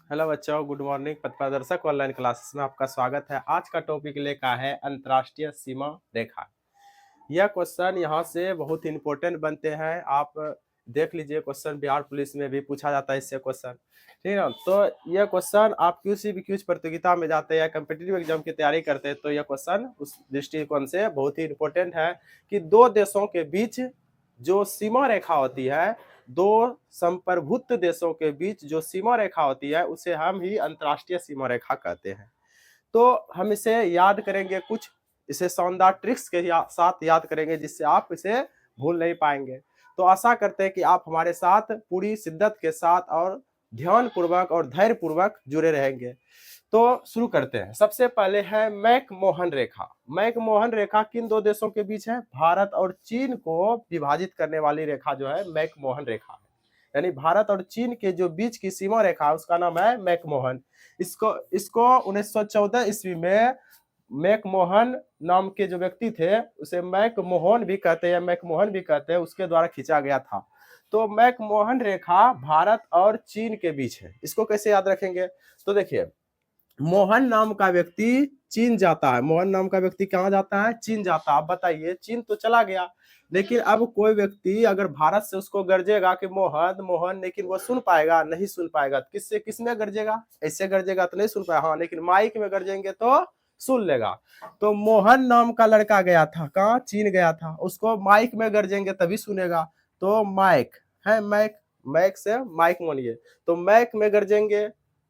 Hello बच्चों, good morning. पथ प्रदर्शक ऑनलाइन क्लासेस में आपका स्वागत है। आज का टॉपिक लेकर है अंतर्राष्ट्रीय सीमा रेखा। यह क्वेश्चन यहाँ से बहुत इंपॉर्टेंट बनते हैं। आप देख लीजिए, क्वेश्चन बिहार पुलिस में भी पूछा जाता है इससे क्वेश्चन, ठीक है ना। तो यह क्वेश्चन आप किसी भी क्विज प्रतियोगिता में जाते हैं या कम्पिटिटिव एग्जाम की तैयारी करते हैं तो यह क्वेश्चन उस दृष्टिकोण से बहुत ही इंपॉर्टेंट है कि दो देशों के बीच जो सीमा रेखा होती है, दो संप्रभुत्व देशों के बीच जो सीमा रेखा होती है उसे हम ही अंतर्राष्ट्रीय सीमा रेखा कहते हैं। तो हम इसे याद करेंगे, कुछ इसे शानदार ट्रिक्स के साथ याद करेंगे जिससे आप इसे भूल नहीं पाएंगे। तो आशा करते हैं कि आप हमारे साथ पूरी शिद्दत के साथ और ध्यान पूर्वक और धैर्य पूर्वक जुड़े रहेंगे। तो शुरू करते हैं। सबसे पहले है मैकमोहन रेखा। मैकमोहन रेखा किन दो देशों के बीच है? भारत और चीन को विभाजित करने वाली रेखा जो है मैकमोहन रेखा है। यानी भारत और चीन के जो बीच की सीमा रेखा है उसका नाम है मैकमोहन। इसको इसको 1914 ईस्वी में मैकमोहन नाम के जो व्यक्ति थे, उसे मैकमोहन भी कहते हैं, मैकमोहन भी कहते हैं, उसके द्वारा खींचा गया था। तो मैकमोहन रेखा भारत और चीन के बीच है। इसको कैसे याद रखेंगे? तो देखिए, मोहन नाम का व्यक्ति चीन जाता है। मोहन नाम का व्यक्ति कहाँ जाता है? चीन जाता है। आप बताइए, चीन तो चला गया, लेकिन अब कोई व्यक्ति अगर भारत से उसको गरजेगा कि मोहन मोहन, लेकिन वो सुन पाएगा? नहीं सुन पाएगा। किससे किसमें गरजेगा? ऐसे गरजेगा तो नहीं सुन पाएगा। हाँ, लेकिन माइक में गरजेंगे तो सुन लेगा। तो मोहन नाम का लड़का गया था, कहाँ? चीन गया था। उसको माइक में गरजेंगे तभी सुनेगा। तो माइक है, माइक, माइक से माइक मानिए। तो माइक में गरजेंगे,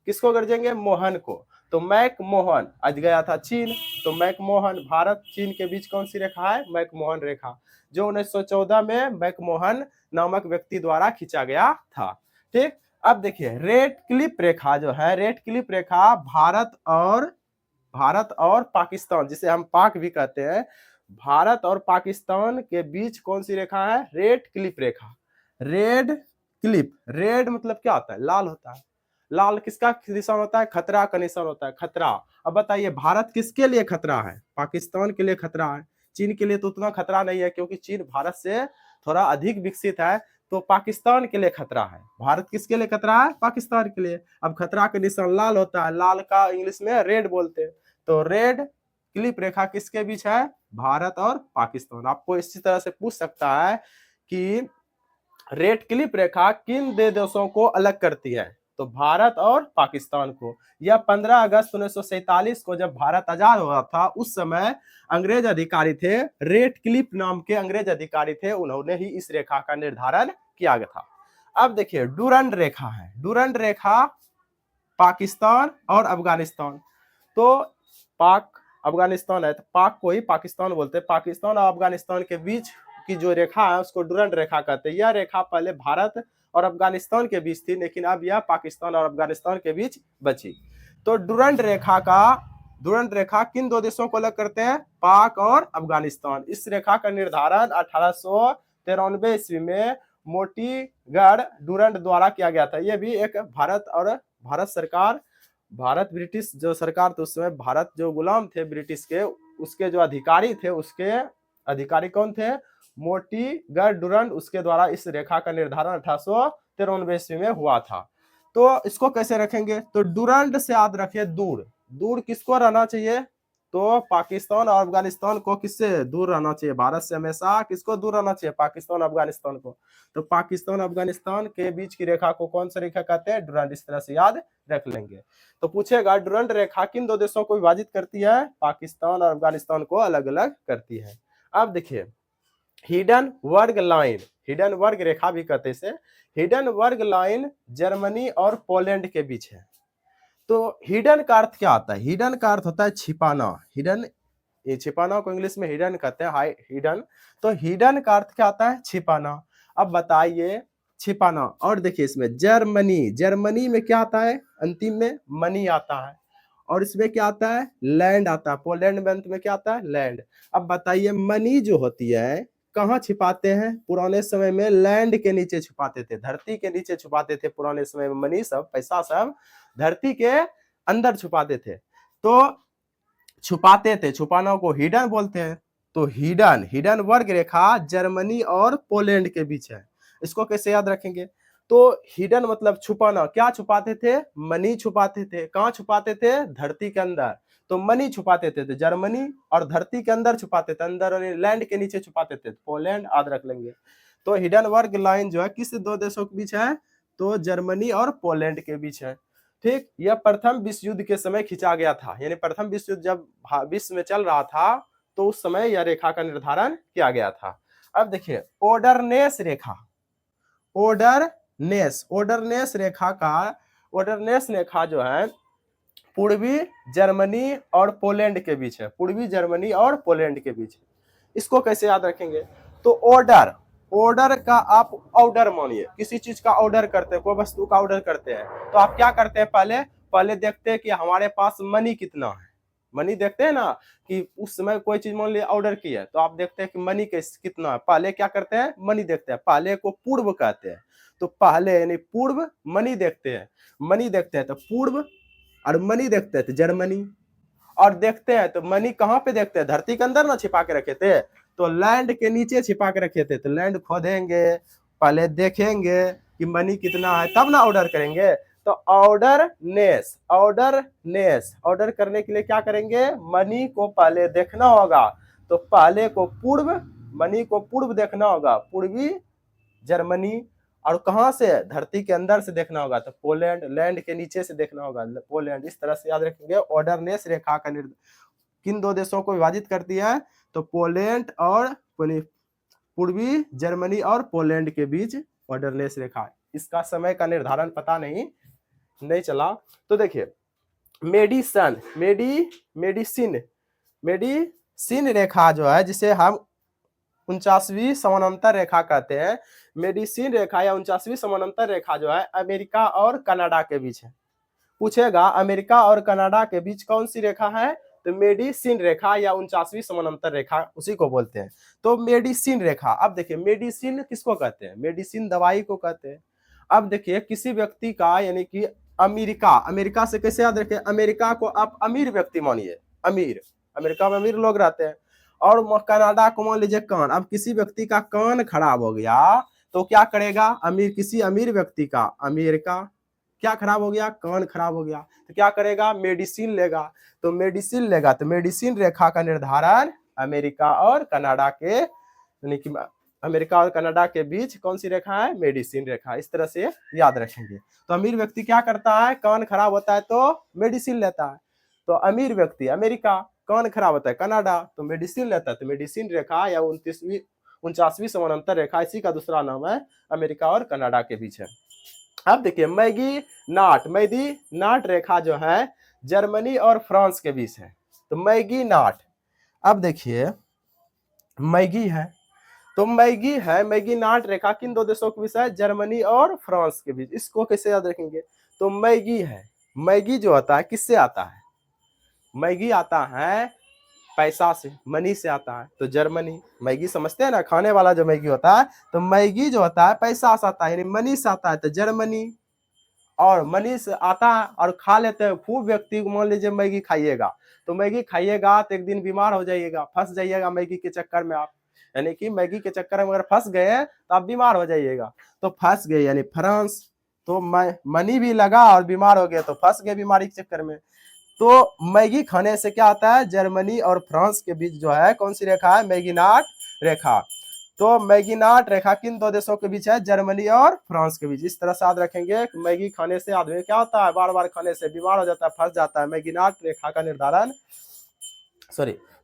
किसको गरजेंगे? मोहन को। तो मैकमोहन आज गया था चीन, तो मैकमोहन, भारत चीन के बीच कौन सी रेखा है? मैकमोहन रेखा, जो 1914 में मैकमोहन नामक व्यक्ति द्वारा खींचा गया था। ठीक। अब देखिए, रेड क्लिप रेखा जो है, रेड क्लिप रेखा भारत और पाकिस्तान, जिसे हम पाक भी कहते हैं, भारत और पाकिस्तान के बीच कौन सी रेखा है? रेड क्लिप रेखा। रेड क्लिप, रेड मतलब क्या होता है? लाल होता है। लाल किसका निशान होता है? खतरा का निशान होता है, खतरा। अब बताइए, भारत किसके लिए खतरा है? पाकिस्तान के लिए खतरा है। चीन के लिए तो उतना खतरा नहीं है, क्योंकि चीन भारत से थोड़ा अधिक विकसित है। तो पाकिस्तान के लिए खतरा है। भारत किसके लिए खतरा है? पाकिस्तान के लिए। अब खतरा का निशान लाल होता है, लाल का इंग्लिश में रेड बोलते हैं। तो रेड क्लिप रेखा किसके बीच है? भारत और पाकिस्तान। आपको इसी तरह से पूछ सकता है कि रेड क्लिप रेखा किन दो देशों को अलग करती है? तो भारत और पाकिस्तान को। यह 15 अगस्त 1947 को जब भारत आजाद हुआ था, उस समय अंग्रेज अधिकारी थे, रेड क्लिप नाम के अंग्रेज अधिकारी थे, उन्होंने ही इस रेखा का निर्धारण किया गया था। अब देखिए, डूरंड रेखा है। डूरंड रेखा पाकिस्तान और अफगानिस्तान। तो पाक अफगानिस्तान है, तो पाक को ही पाकिस्तान बोलते हैं। पाकिस्तान और अफगानिस्तान के बीच की जो रेखा है उसको डूरंड रेखा कहते हैं। यह रेखा पहले भारत और अफगानिस्तान के बीच थी, लेकिन अब यह पाकिस्तान और अफगानिस्तान के बीच बची। तो डूरंड रेखा किन दो देशों को अलग करते हैं? पाक और अफगानिस्तान। इस रेखा का निर्धारण 1893 ईस्वी में मोतीगढ़ डूरंड द्वारा किया गया था। यह भी एक भारत सरकार, भारत ब्रिटिश जो सरकार थी उस समय, भारत जो गुलाम थे ब्रिटिश के, उसके जो अधिकारी थे, उसके अधिकारी कौन थे? मोतीगढ़ डूरंड, उसके द्वारा इस रेखा का निर्धारण 1893 ईस्वी में हुआ था। तो इसको कैसे रखेंगे? तो डूरंड से याद रखिए, दूर। दूर किसको रहना चाहिए? तो पाकिस्तान और अफगानिस्तान को किससे दूर रहना चाहिए? भारत से हमेशा किसको दूर रहना चाहिए? पाकिस्तान अफगानिस्तान को। तो पाकिस्तान अफगानिस्तान के बीच की रेखा को कौन सी रेखा कहते हैं? डूरंड। इस तरह से याद रख लेंगे। तो पूछेगा, डूरंड रेखा किन दो देशों को विभाजित करती है? पाकिस्तान और अफगानिस्तान को अलग अलग करती है। अब देखिए, हिडन वर्ग लाइन, हिडन वर्ग रेखा भी कहते हैं इसे। हिडन वर्ग लाइन जर्मनी और पोलैंड के बीच है। तो हिडन का अर्थ क्या होता है? हिडन का अर्थ होता है छिपाना। हिडन, ये छिपाना को इंग्लिश में हिडन कहते हैं, हाई हिडन। तो हिडन का अर्थ क्या होता है? छिपाना। अब बताइए, छिपाना। और देखिए, इसमें जर्मनी, जर्मनी में क्या आता है? अंतिम में मनी आता है। और इसमें क्या आता है? लैंड आता है। पोलैंड में अंत में क्या आता है? लैंड। अब बताइए, मनी जो होती है कहाँ छिपाते हैं? पुराने समय में लैंड के नीचे छुपाते थे, धरती के नीचे छुपाते थे। पुराने समय में मनी सब, पैसा सब धरती के अंदर छुपाते थे। तो छुपाते थे, छुपाना को हिडन बोलते हैं। तो हिडन, हिडन वर्ग रेखा जर्मनी और पोलैंड के बीच है। इसको कैसे याद रखेंगे? तो हिडन मतलब छुपाना, क्या छुपाते थे? मनी छुपाते थे। कहाँ छुपाते थे? धरती के अंदर। तो मनी छुपाते थे तो जर्मनी, और धरती के अंदर छुपाते थे, अंदर लैंड के नीचे छुपाते थे पोलैंड, याद रख लेंगे। तो हिडनबर्ग लाइन जो है किस दो देशों के बीच है? तो जर्मनी और पोलैंड के बीच है। ठीक, यह प्रथम विश्व युद्ध के समय खींचा गया था, यानी प्रथम विश्व युद्ध जब विश्व में चल रहा था तो उस समय यह रेखा का निर्धारण किया गया था। अब देखिए ओडरनेस रेखा, ओडरनेस रेखा जो है पूर्वी जर्मनी और पोलैंड के बीच है, पूर्वी जर्मनी और पोलैंड के बीच है। इसको कैसे याद रखेंगे? तो ऑर्डर का आप ऑर्डर मानिए, किसी चीज का ऑर्डर करते हैं, कोई वस्तु का ऑर्डर करते हैं, तो आप क्या करते हैं? पहले देखते हैं कि हमारे पास मनी कितना है। मनी देखते हैं ना, कि उस समय कोई चीज मान लिया ऑर्डर की है, तो आप देखते हैं कि मनी कितना है। पहले क्या करते हैं? मनी देखते हैं, पहले को पूर्व कहते हैं। तो पहले यानी पूर्व मनी देखते हैं, तो पूर्व, और मनी देखते हैं तो जर्मनी, और देखते हैं तो मनी कहाँ पे देखते हैं? धरती के अंदर ना छिपा के रखे थे, तो लैंड के नीचे छिपा के रखे थे, तो लैंड खोदेंगे, पहले देखेंगे कि मनी कितना है, तब ना ऑर्डर करेंगे। तो ऑर्डर करने के लिए क्या करेंगे? मनी को पहले देखना होगा, तो पहले को मनी को पूर्व देखना होगा, पूर्वी जर्मनी, और कहां से? धरती के अंदर से देखना होगा, तो पोलैंड, लैंड के नीचे से देखना होगा, पोलैंड। इस तरह से याद रखेंगे। ऑर्डरनेस रेखा का किन दो देशों को विभाजित करती है? तो पोलैंड और पूर्वी जर्मनी और पोलैंड के बीच ऑर्डरनेस रेखा। इसका समय का निर्धारण पता नहीं चला। तो देखिए मेडिसिन रेखा जो है, जिसे हम 49वीं समानांतर रेखा कहते हैं, मेडिसिन रेखा या 49वीं समानांतर रेखा जो है अमेरिका और कनाडा के बीच है। पूछेगा अमेरिका और कनाडा के बीच कौन सी रेखा है? तो मेडिसिन रेखा या 49वीं समानांतर रेखा उसी को बोलते हैं। तो मेडिसिन रेखा, अब देखिए मेडिसिन किसको कहते हैं? मेडिसिन दवाई को कहते हैं। अब देखिए किसी व्यक्ति का, यानी कि अमेरिका से कैसे याद रखें? अमेरिका को आप अमीर व्यक्ति मानिए, अमेरिका में अमीर लोग रहते हैं। और कनाडा को मान लीजिए कान। अब किसी व्यक्ति का कान खराब हो गया तो क्या करेगा? किसी अमीर व्यक्ति का, अमेरिका क्या खराब हो गया? कान खराब हो गया, तो क्या करेगा? मेडिसिन लेगा। तो मेडिसिन रेखा का निर्धारण अमेरिका और कनाडा के, यानी कि अमेरिका और कनाडा के बीच कौन सी रेखा है? मेडिसिन रेखा। इस तरह से याद रखेंगे। तो अमीर व्यक्ति क्या करता है? कान खराब होता है तो मेडिसिन लेता है। तो अमीर व्यक्ति अमेरिका, कान खराब होता है कनाडा, तो मेडिसिन लेता है। तो मेडिसिन रेखा या 49वीं समानांतर रेखा, इसी का दूसरा नाम है अमेरिका और कनाडा के बीच है। अब देखिए मैगी नाट रेखा जो है जर्मनी और फ्रांस के बीच है। तो मैगी नाट, अब देखिए मैगी है, तो मैगी नाट रेखा किन दो देशों के बीच है? जर्मनी और फ्रांस के बीच। इसको कैसे याद रखेंगे? तो मैगी जो आता है किससे आता है? मैगी आता है पैसा से, मनी से आता है। तो जर्मनी, मैगी समझते हैं ना, खाने वाला जो मैगी होता है, तो मैगी जो होता है पैसा से आता है, यानी मनी से आता है, तो जर्मनी। और मनी से आता है और खा लेते हैं खूब व्यक्ति, मान लीजिए मैगी खाइएगा, तो मैगी खाइएगा तो एक दिन बीमार हो जाइएगा, फंस जाइएगा मैगी के चक्कर में आप, यानी कि मैगी के चक्कर में अगर फंस गए तो आप बीमार हो जाइएगा। तो फंस गए यानी फ्रांस, तो मनी भी लगा और बीमार हो गया, तो फंस गए बीमारी के चक्कर में। तो मैगी खाने से क्या आता है? जर्मनी और फ्रांस के बीच जो है कौन सी रेखा है? मैगीनाट रेखा। तो मैगीनाट रेखा किन दो देशों के बीच है? जर्मनी और फ्रांस के बीच। इस तरह से याद रखेंगे। मैगी खाने से आदमी क्या होता है? बार बार खाने से बीमार हो जाता है, फंस जाता है। मैगीनाट रेखा का निर्धारण,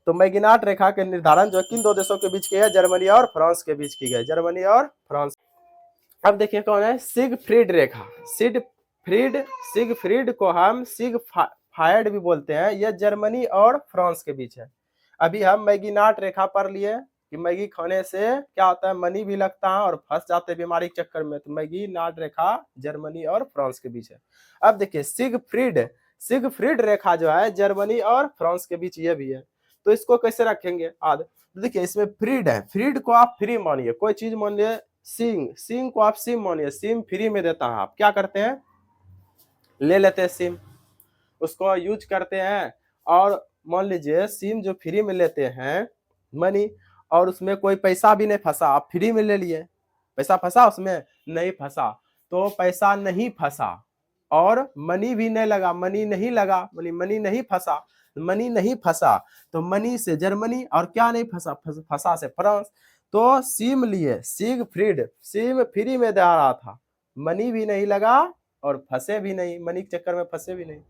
तो मैगीनाट रेखा के निर्धारण जो किन दो देशों के बीच की है? जर्मनी और फ्रांस के बीच की गई, जर्मनी और फ्रांस। अब देखिए कौन है? सिगफ्रीड रेखा। सिगफ्रीड को हम सिगफ्रायड भी बोलते हैं। यह जर्मनी और फ्रांस के बीच है। अभी हम मैगीनाट रेखा पढ़ लिए कि मैगी खाने से क्या होता है? मनी भी लगता है और फंस जाते हैं बीमारी के चक्कर में। तो मैगीनाट रेखा जर्मनी और फ्रांस के बीच है। अब देखिए सिगफ्रीड रेखा जो है जर्मनी और फ्रांस के बीच ये भी है। तो इसको कैसे रखेंगे? तो देखिए इसमें फ्रीड है, फ्रीड को आप फ्री मानिए, कोई चीज मान लिए सिम को आप सिम मानिए, सिम फ्री में देता है, आप क्या करते हैं? ले लेते हैं सिम, उसको यूज करते हैं। और मान लीजिए सिम जो फ्री में लेते हैं मनी, और उसमें कोई पैसा भी नहीं फंसा, आप फ्री में ले लिए, पैसा फंसा उसमें? नहीं फंसा। तो पैसा नहीं फंसा, और मनी भी नहीं लगा, मनी नहीं लगा, मनी नहीं फंसा, मनी नहीं फंसा, तो मनी से जर्मनी, और क्या नहीं फंसा, फंसा से फ्रांस। तो सिम लिए, सिग फ्रीड, सिम फ्री में दे रहा था, मनी भी नहीं लगा और फंसे भी नहीं, मनी के चक्कर में फंसे भी नहीं।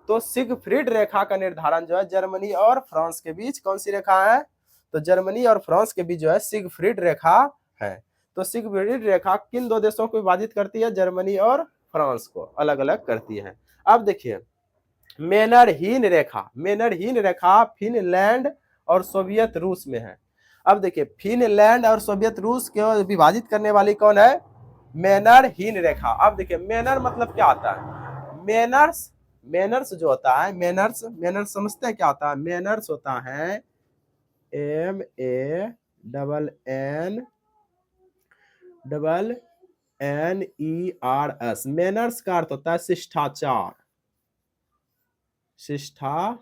तो सिगफ्रीड रेखा का निर्धारण जो है जर्मनी और फ्रांस के बीच कौन सी रेखा है, तो जर्मनी और फ्रांस के बीच जो है सिगफ्रीड रेखा है। तो सिगफ्रीड रेखा किन दो देशों को विभाजित करती है, जर्मनी और फ्रांस को अलग अलग करती है। अब देखिए मेनरहीन रेखा, मेनरहीन रेखा फिनलैंड और सोवियत रूस में है। अब देखिए फिनलैंड और सोवियत रूस को विभाजित करने वाली कौन है, मेनरहीन रेखा। अब देखिए मेनर मतलब क्या आता है, मेनर्स, मेनर्स जो होता है, मेनर्स, मेनर्स समझते हैं क्या होता है, मेनर्स होता है MENNERS, मेनर्स का अर्थ होता है शिष्टाचार, शिष्टाचार,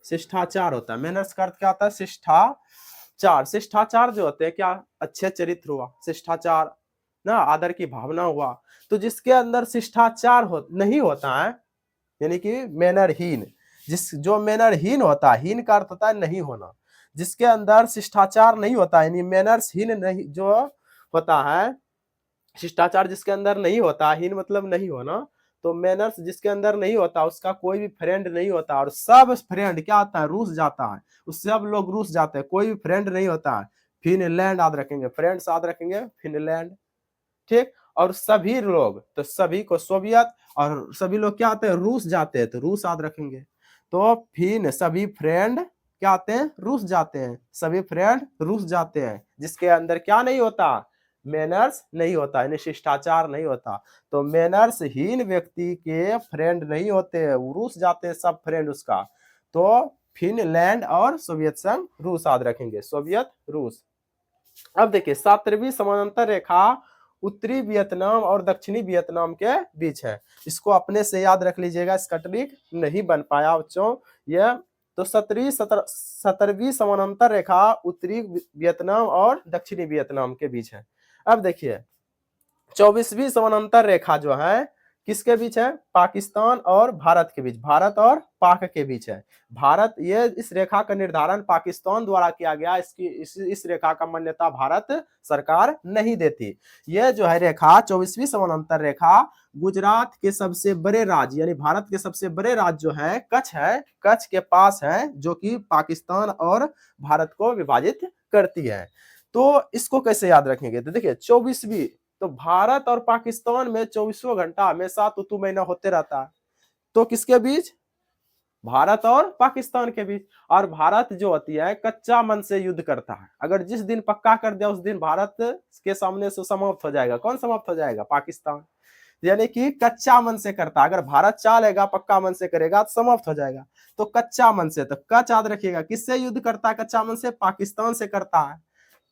शिष्टाचार होता है। मेनर्स का अर्थ क्या होता है, शिष्टाचार। शिष्टाचार जो होते हैं क्या, अच्छे चरित्र हुआ, शिष्टाचार ना, आदर की भावना हुआ। तो जिसके अंदर शिष्टाचार नहीं होता है, यानी कि मैनरहीन, जो मैनरहीन होता है, हीन का अर्थ होता है नहीं होना, जिसके अंदर शिष्टाचार नहीं होता, यानी मैनर्सहीन नहीं जो होता है, शिष्टाचार जिसके अंदर नहीं होता, हीन मतलब नहीं होना, तो मैनर्स जिसके अंदर नहीं होता उसका कोई भी फ्रेंड नहीं होता, और सब फ्रेंड क्या होता है, रूस जाता है, उस सब लोग रूस जाते हैं, कोई भी फ्रेंड नहीं होता है। फिनलैंड याद रखेंगे, फ्रेंड्स याद रखेंगे, फिनलैंड, ठीक। और सभी लोग, तो सभी को सोवियत, और सभी लोग क्या आते हैं, रूस जाते हैं, तो रूस याद रखेंगे। तो फिन सभी फ्रेंड क्या आते हैं, रूस जाते हैं, सभी फ्रेंड रूस जाते हैं, जिसके अंदर क्या नहीं होता, मैनर्स नहीं होता, यानी शिष्टाचार नहीं होता। तो मैनर्स हीन व्यक्ति के फ्रेंड नहीं होते, रूस जाते हैं सब फ्रेंड उसका। तो फिनलैंड और सोवियत संघ रूस याद रखेंगे, सोवियत रूस। अब देखिए 17वीं समानांतर रेखा उत्तरी वियतनाम और दक्षिणी वियतनाम के बीच है, इसको अपने से याद रख लीजिएगा, इसका ट्रिक नहीं बन पाया बच्चों यह। तो 17वीं समानांतर रेखा उत्तरी वियतनाम और दक्षिणी वियतनाम के बीच है। अब देखिए 24वीं समानांतर रेखा जो है किसके बीच है, पाकिस्तान और भारत के बीच, भारत और पाक के बीच है। भारत, ये इस रेखा का निर्धारण पाकिस्तान द्वारा किया गया, इस रेखा का मान्यता भारत सरकार नहीं देती। यह जो है रेखा 24वीं समानांतर रेखा गुजरात के सबसे बड़े राज्य, यानी भारत के सबसे बड़े राज्य जो है, कच्छ के पास है, जो कि पाकिस्तान और भारत को विभाजित करती है। तो इसको कैसे याद रखेंगे, तो देखिए 24वीं, तो भारत और पाकिस्तान में 24 घंटा हमेशा ऋतु महीना होते रहता है, तो किसके बीच, भारत और पाकिस्तान के बीच। और भारत जो होती है कच्चा मन से युद्ध करता है, अगर जिस दिन पक्का कर दिया उस दिन भारत के सामने से समाप्त हो जाएगा, कौन समाप्त हो जाएगा, पाकिस्तान, यानी कि कच्चा मन से करता है। अगर भारत चाह लेगा पक्का मन से करेगा तो समाप्त हो जाएगा। तो कच्चा मन से, तो कच्चा याद रखिएगा, किससे युद्ध करता है कच्चा मन से, पाकिस्तान से करता है।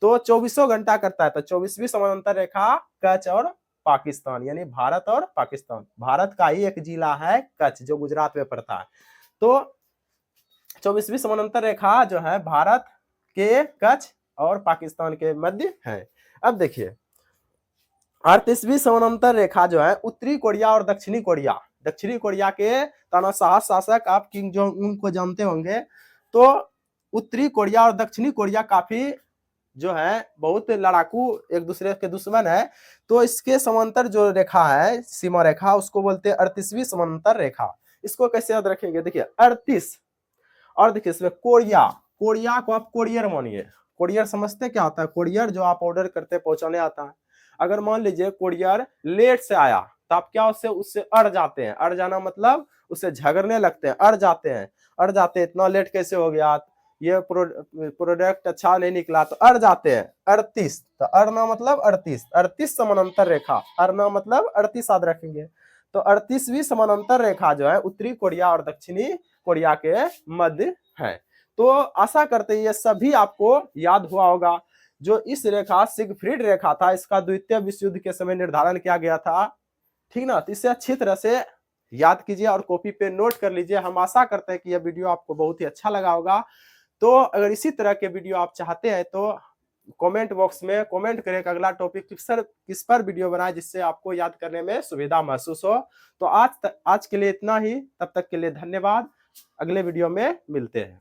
तो 24 घंटा करता है। तो 24वीं समानांतर रेखा कच्छ और पाकिस्तान, यानी भारत और पाकिस्तान। भारत का ही एक जिला है कच्छ जो गुजरात में पड़ता है। तो 24वीं समानांतर रेखा जो है भारत के कच्छ और पाकिस्तान के मध्य है। अब देखिए 38वीं समानांतर रेखा जो है उत्तरी कोरिया और दक्षिणी कोरिया, दक्षिणी कोरिया के तानाशाह शासक आप किम जोंग उन को जानते होंगे। तो उत्तरी कोरिया और दक्षिणी कोरिया काफी जो है बहुत लड़ाकू, एक दूसरे के दुश्मन है। तो इसके समांतर जो रेखा है, सीमा रेखा, उसको बोलते हैं 38वीं समांतर रेखा। इसको कैसे याद रखेंगे, देखिए 38, और देखिए इसमें कोरिया, कोरिया को आप कोरियर मानिए, कोरियर समझते क्या होता है, कोरियर जो आप ऑर्डर करते पहुंचाने आता है। अगर मान लीजिए कोरियर लेट से आया तो आप क्या उससे अड़ जाते हैं, अड़ जाना मतलब उससे झगड़ने लगते हैं, अड़ जाते हैं, अड़ जाते हैं, इतना लेट कैसे हो गया, ये प्रोडक्ट अच्छा नहीं निकला, तो अड़ जाते हैं। 38, तो अड़ना मतलब 38, 38 समानांतर रेखा, अड़ना मतलब 38 याद रखेंगे। तो 38वीं समानांतर रेखा जो है उत्तरी कोरिया और दक्षिणी कोरिया के मध्य है। तो आशा करते हैं ये सभी आपको याद हुआ होगा। जो इस रेखा सिगफ्रीड रेखा था, इसका द्वितीय विश्व युद्ध के समय निर्धारण किया गया था, ठीक ना। तो इसे अच्छी तरह से याद कीजिए और कॉपी पे नोट कर लीजिए। हम आशा करते हैं कि यह वीडियो आपको बहुत ही अच्छा लगा होगा। तो अगर इसी तरह के वीडियो आप चाहते हैं तो कमेंट बॉक्स में कमेंट करें कि अगला टॉपिक किस पर वीडियो बनाए जिससे आपको याद करने में सुविधा महसूस हो। तो आज के लिए इतना ही, तब तक के लिए धन्यवाद। अगले वीडियो में मिलते हैं।